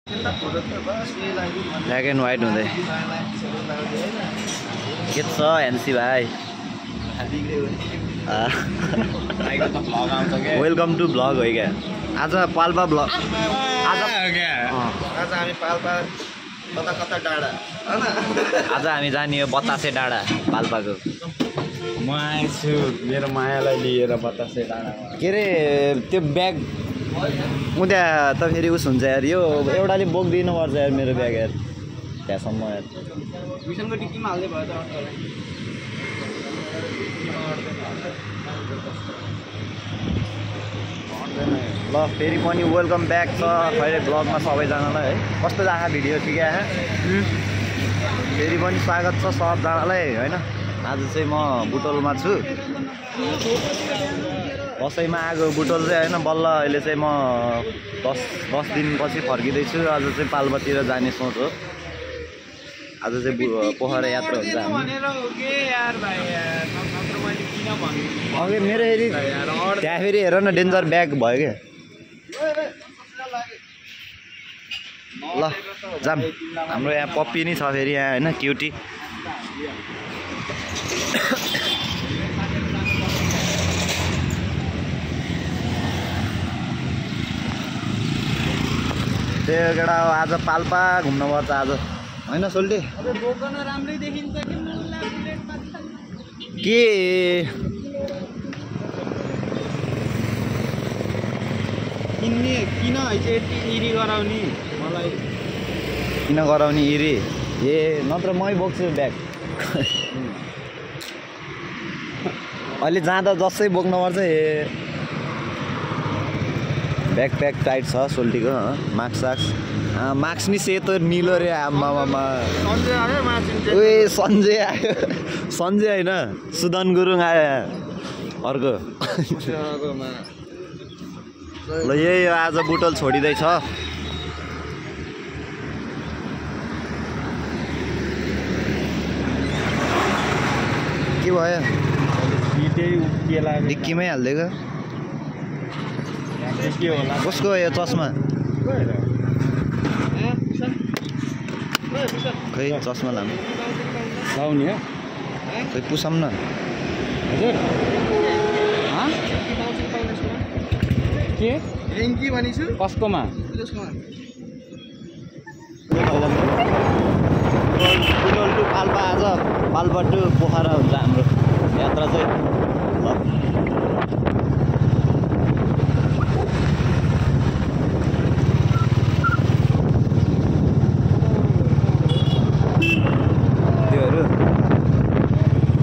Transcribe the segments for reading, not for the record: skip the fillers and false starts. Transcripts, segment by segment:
Black and white हुँदै के छ एनसी भाइ वेलकम टु ब्लग हो क्या आज पाल्पा ब्लग आज हामी पाल्पा कता डाँडा आज हामी जाने हो बतासे डाँडा पाल्पाको म आएछु मेरो मायालाई लिएर बतासे डाँडामा के अरे त्यो ब्याग उता त फेरि उस हुन्छ यार यो एउटाले बोक्दिनु पर्छ यार मेरो ब्याग यार त्यहाँसम्म यार विसनको टिकीमा हाल्दै भयो त ल फेरि पनि वेलकम ब्याक छ अहिले ब्लगमा सबैजनालाई है कस्तो आएको भिडियो ठिकै आयो फेरि पनि स्वागत छ सबजनालाई होइन आज चाहिँ म बुटोलमा छु दसैँमा आएको बुटोल चाहिँ होइन बल्ल अहिले चाहिँ म 10 दिनपछि फर्किँदैछु आज चाहिँ पाल्पातिर जाने सोच हो आज चाहिँ पोखरा यात्रा हुन्छ अघि मेरो फेरि त्यहाँ फेरि हेर न डेन्जर ब्याग भयो क्या ल जाम हाम्रो यहाँ पप्पी नै छ फेरि यहाँ होइन क्युटी त्यो केटा आज पाल्पा घुम्नुपर्छ आज होइन सोल्टी के किन्ने किन इरी गराउने मलाई किन गराउने इरी ए नत्र मै बोक्छु ब्याग अहिले जाँदा जसै बोक्नुपर्छ ए ब्याग प्याक टाइट छ सोल्टीको मार्क्स नि सेतो निलो रे आमामा उयो सन्जय आयो सन्जय होइन सुदन गुरुङ आयो अर्को ल यही आज बुटोल छोडिँदैछ के भयो डिक्कीमै हालिदिएको कसको यो चस्मा खै चस्मा लाउने खै पुसाउँ न हजुर के रेङ्की भनिछु कसकोमा बुटोल टु पाल्पा आज पाल्पा टु पोखरा हुन्छ हाम्रो यात्रा चाहिँ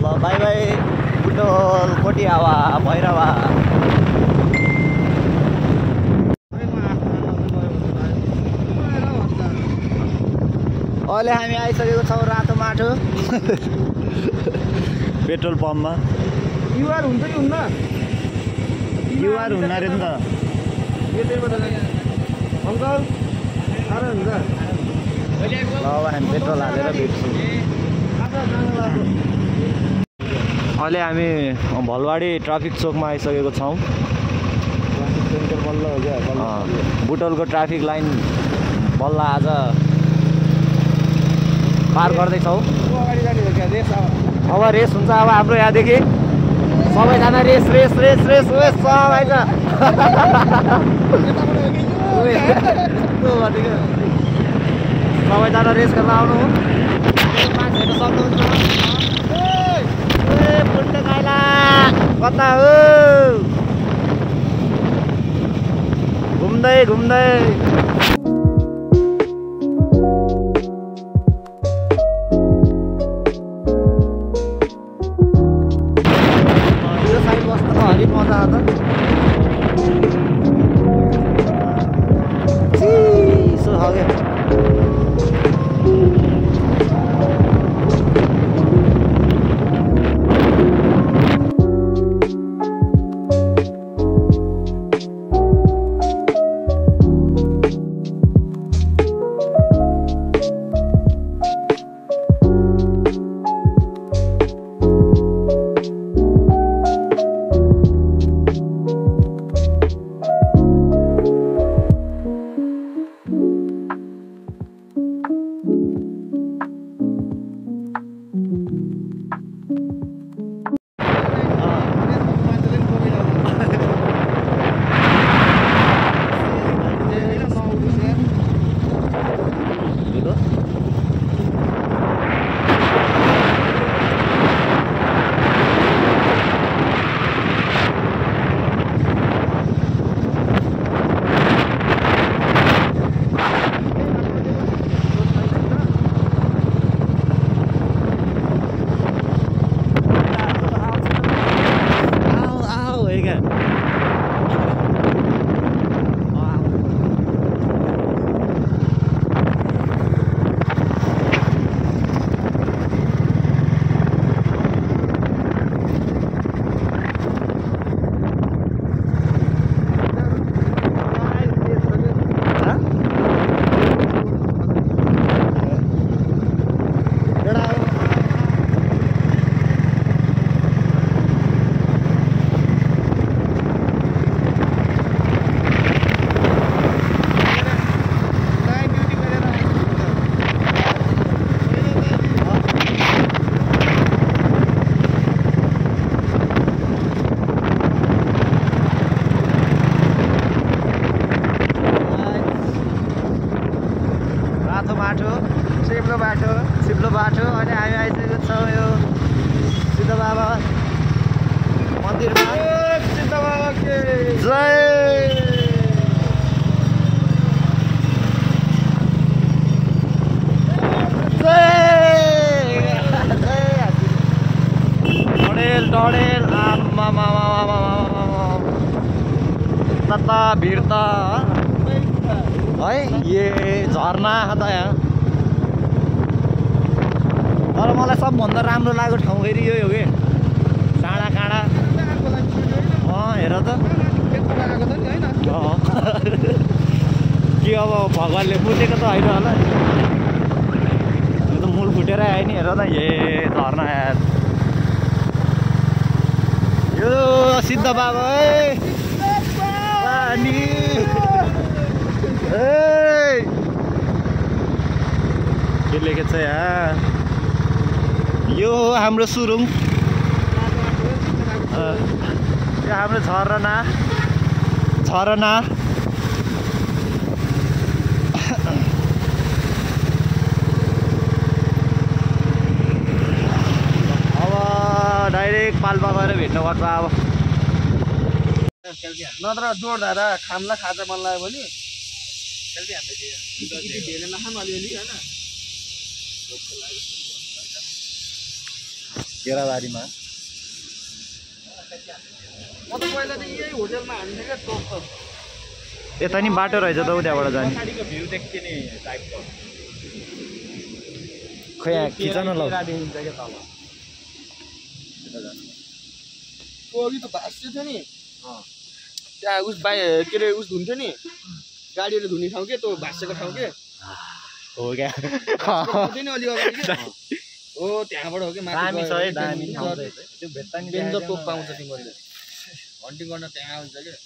ल बाई बाई बुटोल कोटियावा भैरवा अहिले हामी आइसकेको छौँ रातो माटो पेट्रोल पम्पमा युआर हुन्छ कि हुन्न युआर हुन्न अरे नि त अङ्कल साह्रो हुन्छ ल अब हामी पेट्रोल हालेर भेट्छौँ अहिले हामी भलवाडी ट्राफिक चोकमा आइसकेको छौँ बल्ल हो क्या बुटोलको ट्राफिक लाइन बल्ल आज पार गर्दैछौँ अगाडि जाने हो क्या रेस अब रेस हुन्छ अब हाम्रो यहाँदेखि सबैजना race race race race race सबै छ सबैजना रेस गर्न आउनु मान्छेहरू सक्नुहुन्छ कता हो घुम्दै घुम्दै यो साइड बस्न त हरि मजा आउँछ चिसो छ क्या माथो माटो सिप्लो बाटो चिप्लो बाटो अनि हामी आइसकेको छौँ यो सिद्ध बाबा मन्दिरमा। सिद्ध बाबा के जय डडेल आमा तता भिड त है ये झरना त यहाँ। तर मलाई सबभन्दा राम्रो लागेको ठाउँ फेरि यो हो कि काँडा काँडा हेर त के अब भगवान्ले फुटेको त होइन होला यो त मूल फुटेर आयो नि। हेर त ए झरना यार यो सिद्ध बाबा पानी के लेखेको छ यहाँ यो हाम्रो सुरुङ यो हाम्रो झरना डाइरेक्ट पाल्पा गएर भेट्नु पर्छ अब। नत्र जोड्दा र खामला खाजा मन लाग्यो भने सेल्फी हान्दै धेरै नखानु अलिअलि होइन केराबारीमा म त पहिला त यही होटलमा हान्थेँ क्या टोक त यता नि बाटो रहेछ त उताबाट जाने पछाडिको भ्यू देखिने टाइपको खै यहाँ खिच्न ल देखिन्छ क्या तल अघि त भाँच्यो थियो नि त्यहाँ उस के अरे उस धुन्थ्यो नि गाडीहरू धुने ठाउँ के त्यो भाँसेको ठाउँ के हो क्या अलि अगाडि हो त्यहाँबाट हो कि डेन्जर टोप पाउँछ तिमीहरूले हन्टिङ गर्न त्यहाँ आउँछ क्या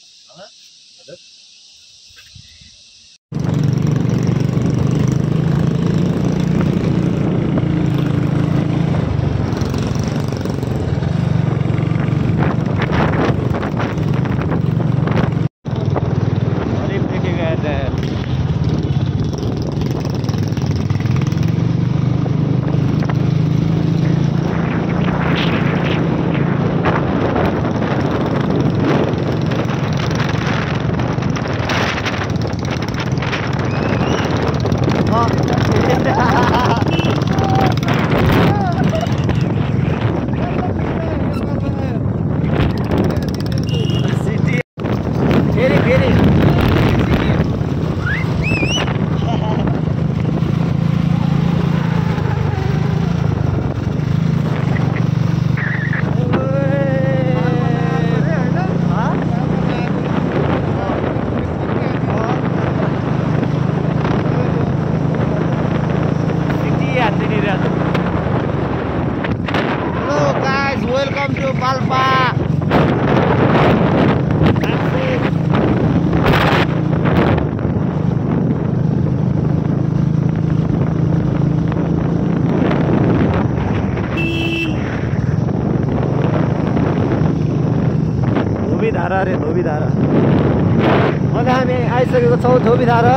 Welcome to Palpa. धोबीधारा रे धोबीधारा अनि हामी आइसकेको छौँ धोबीधारा।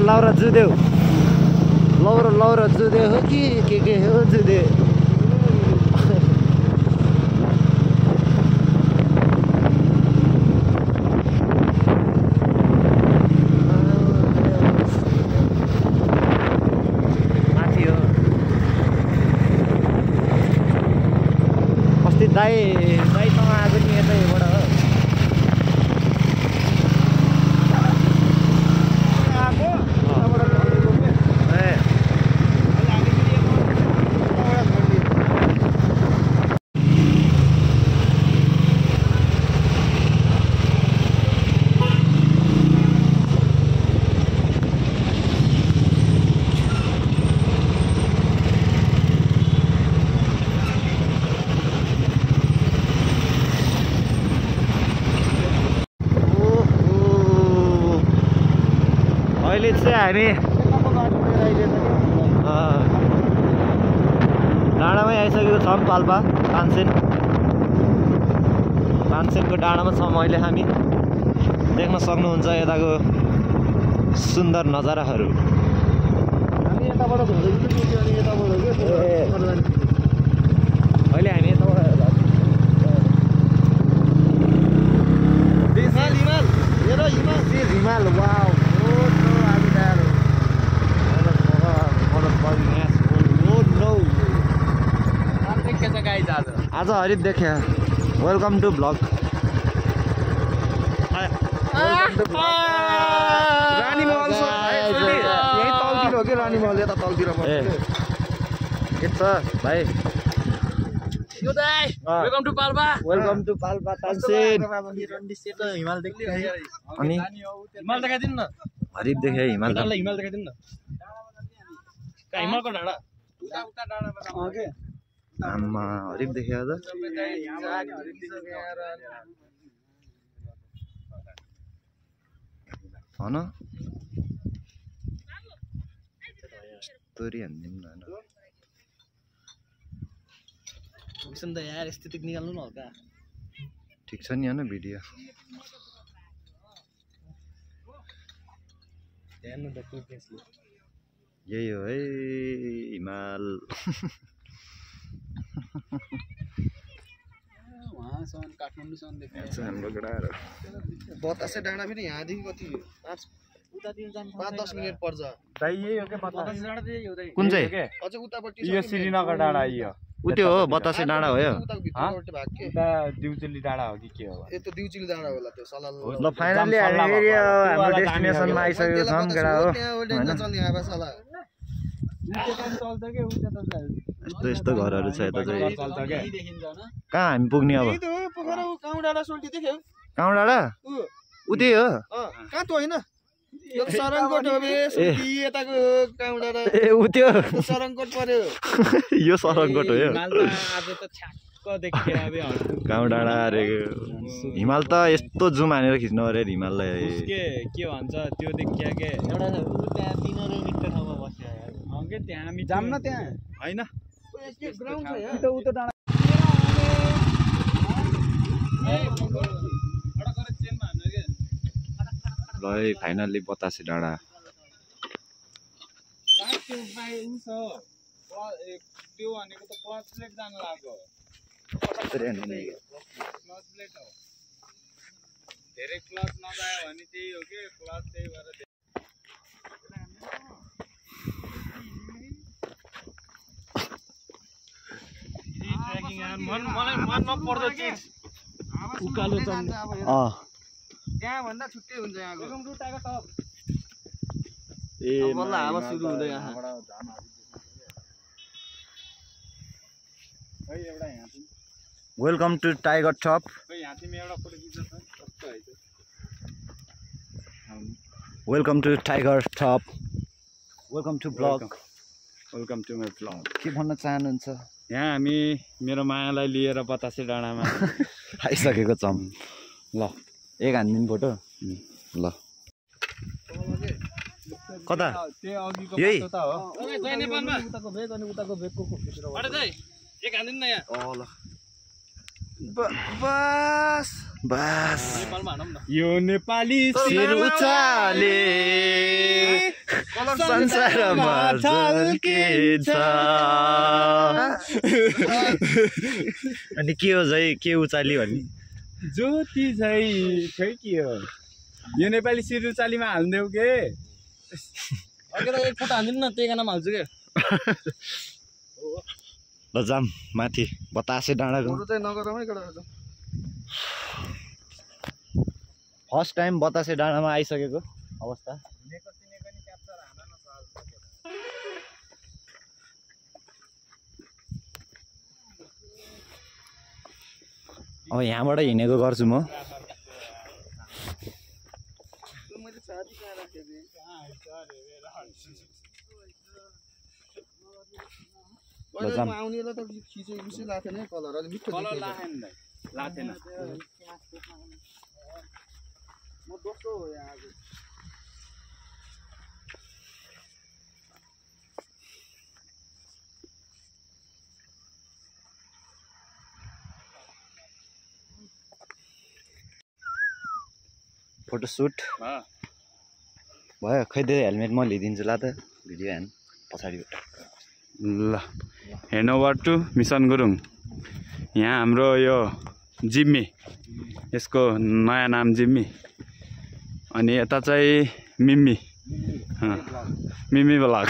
लाउरा जुदेऊ लौरा जुदे हो कि के हो जुदे दाइसँग आएको नि यतैबाट हो अहिले चाहिँ हामी डाँडामै आइसकेको छौँ पाल्पा पानसेनको डाँडामा छौँ अहिले हामी देख्न सक्नुहुन्छ यताको सुन्दर नजाराहरू अहिले हामी हिमाल वाउ आज हरित देख्यो वेलकम टु ब्लग के छ भाइ वेलकम टु पाल्पा हिमाल देख्यो अनि हिमाल देखाइदिनु न हरित देख्यो हिमाल देखाइदिनु न हिमालको डाँडा आमा हरित देख्यो आज भन स्टोरी हान्दिउँ न त यार एस्थेटिक निकाल्नु न हल्का ठिक छ नि होइन भिडियो यही हो है हिमाल हाम्रो डाँडा बतासे डाँडा पनि यहाँदेखि कति 5-10 मिनट पर्छ कुन चाहिँ अझ उतापट्टि यो श्रीनगर डाँडा यो उत्यो हो बतासे डाँडा हो यो दिउचुली डाँडा हो कि के हो त्यो दिउचुली डाँडा होला त्यो सलाल ल फाइनली हाम्रो डेस्टिनेसनमा आइसकेको छौँ केटा हो यस्तो घरहरू छ यता चाहिँ कहाँ हामी पुग्ने अब काउँ डाँडा उतै हो कहाँ त होइन सरङकोट हो यताको काउँ डाँडा ए उत्यो सरङकोट पर्यो यो सरङकोट हो यो गाउँ डाँडा अरे हिमाल त यस्तो जुम हानेर खिच्नु अरे हिमाललाई के भन्छ त्यो देखिया के एउटा त्यहाँ 300 मिटर ठाउँमा बस्यो के त्यहाँ जाम न त्यहाँ हैन ग्राउन्ड छ यहाँ उता डाँडा ल फाइनल्ली बतासे डाँडा त्यो भनेको त क्लच प्लेट जान लाग्यो धेरै क्लच नजायो भने त्यही हो के क्लच त्यही भएर मलाई मन नपर्दो चिज उकालो त्यहाँ भन्दा छुट्टै हुन्छ यहाँको ए बल्ल हावा सुरु हुँदै यहाँ welcome to Tiger Top welcome to Tiger Top welcome to blog welcome to my blog के भन्न चाहनुहुन्छ यहाँ हामी मेरो मायालाई लिएर बतासे डाँडामा आइसकेको छौँ ल एक हान्दिनु फोटो ल कता यही बस यो नेपाली शिर उचाले संसारमा झल्किन्छ अनि के हो झै के उचाली भन्ने ज्योति झै खै के हो यो नेपाली शिर उचालीमा हाल्देऊ के एक फोटो हालिदिनु न त्यही गानामा हाल्छु के ल जाम माथि बतासे डाँडाको फोटो चाहिँ नगरौँ है केटाहरु फर्स्ट टाइम बतासे डाँडामा आइसकेको अवस्था अब यहाँबाट हिँडेको गर्छु म मैले साथी कहाँ राखे थिएँ म आउनेलाई त खिचेको खुसी लाग्थेन कलर अलि मिठो लाथेन म दोस्रो हो यहाँ आज फोटोसुट भयो खै त्यो हेलमेट म लिइदिन्छु ल त भिडियो हेर्नु पछाडिबाट ल hand over to mission Gurung यहाँ हाम्रो यो जिम्मी यसको नयाँ नाम जिम्मी अनि यता चाहिँ मिम्मी मिम्मी ब्लग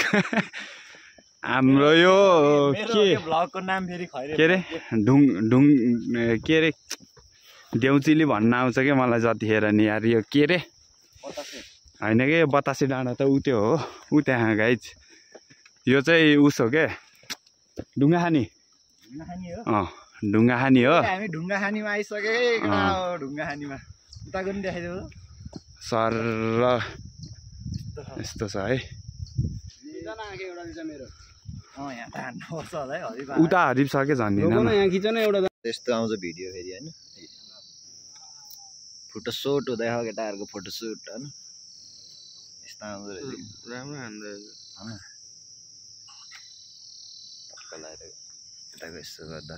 हाम्रो यो के ब्लगको नाम फेरि के अरे के अरे देउचिली भन्न आउँछ क्या मलाई जतिखेर नि यार यो के अरे होइन कि बतासे डाँडा त उ त्यो हो उ त्यहाँ गाइज यो चाहिँ उस हो क्या ढुङ्गाखानी ढुङ्गाखानी हो हामी ढुङ्गाखानीमा आइसक्यो ढुङ्गाखानीमा उताको पनि देखाइदेऊ सर यस्तो छ है उता हरिब सक्यो झन्डिन त्यस्तो आउँछ भिडियो फेरि होइन फोटोसुट हुँदैछ केटाहरूको फोटोसुट होइन यस्तो आउँदो रहेछ राम्रो हान्दै केटाको यस्तो गर्दा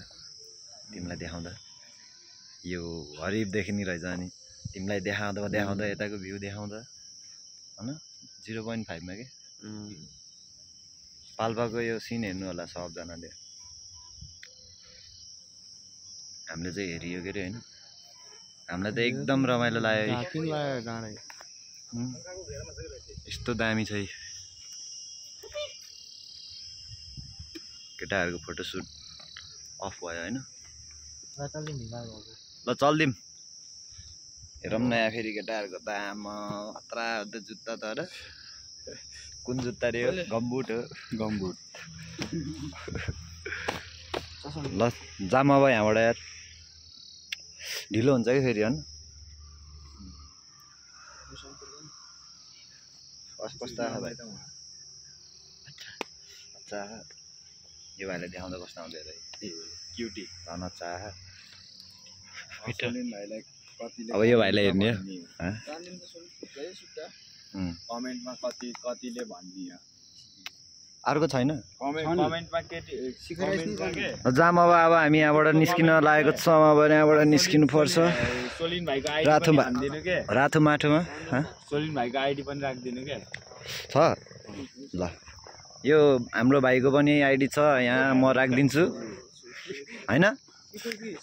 तिमीलाई देखाउँदा यो हरिब देखिने रहेछ अनि तिमीलाई देखाउँदा यताको भ्यू देखाउँदा होइन 0.5 के पाल्पाको यो सिन हेर्नु होला सबजनाले हामीले चाहिँ हेरियो के अरे होइन हामीलाई त एकदम रमाइलो लाग्यो यस्तो दामी छ केटाहरूको फोटोसुट अफ भयो होइन ल चल्दिम हेरौँ न यहाँ फेरि केटाहरूको त आमा खतरा हो जुत्ता त र कुन जुत्ता रे हो गम्बुट हो गम्बुट ल जाम अब यहाँबाट यार ढिलो हुन्छ कि फेरि होइन कस्तो आयो भाइ अच्छा यो भाइलाई देखाउँदा कस्तो आउँदै रहेछ क्युटी धन चाह अब यो भाइलाई हेर्ने कमेन्टमा कतिले भनिदियो अर्को छैन कमेन्टमा जाम अब हामी यहाँबाट निस्किन लागेको छौँ अब यहाँबाट निस्किनु पर्छ सोलिन भाइको रातो माटोमा सोलिन भाइको आइडी पनि राखिदिनु के छ ल यो हाम्रो भाइको पनि आइडी छ यहाँ म राखिदिन्छु होइन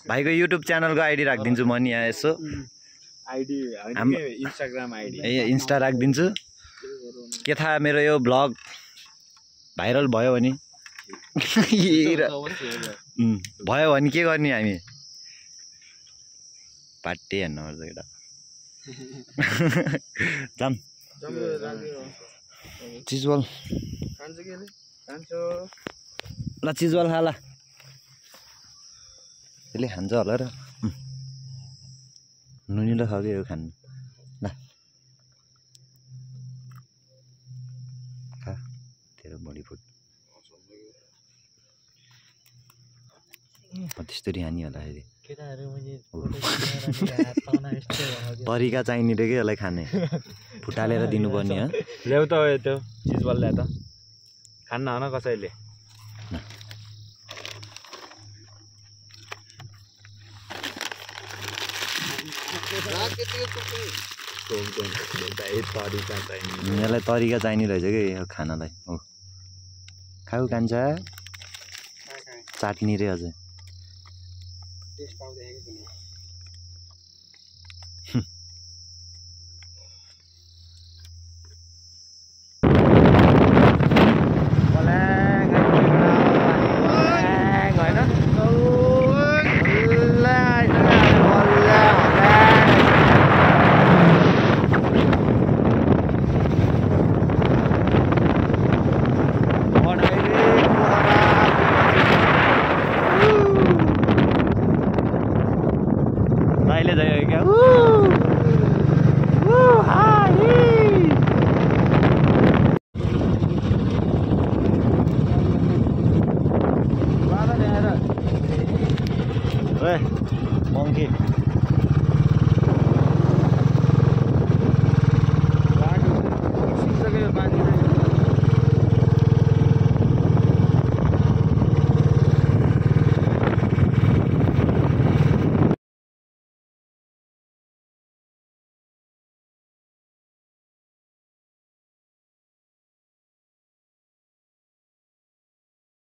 भाइको युट्युब च्यानलको आइडी राखिदिन्छु म नि यहाँ यसो आइडी इन्स्टाग्राम आइडी ए इन्स्टा राखिदिन्छु के थाहा मेरो यो भ्लग भाइरल भयो भने भयो भने के गर्ने हामी पाटे हेर्नु पर्छ एउटा जाम चिजबल ल चिजबल खाला यसले खान्छ होला र नुनिलो खालको यो खानु ल खा तेरो बडी फुड त्यस्तरी हानी होला फेरि तरिका चाहिने रे के यसलाई खाने फुटालेर दिनुपर्ने हो ल्याउ त त्यो चिजबल ल्या त खान्न हो न कसैले यसलाई तरिका चाहिने रहेछ कि यो खानालाई हो खाऊ कान्छा चाट्नी रे अझै टेस्ट पाउँदैन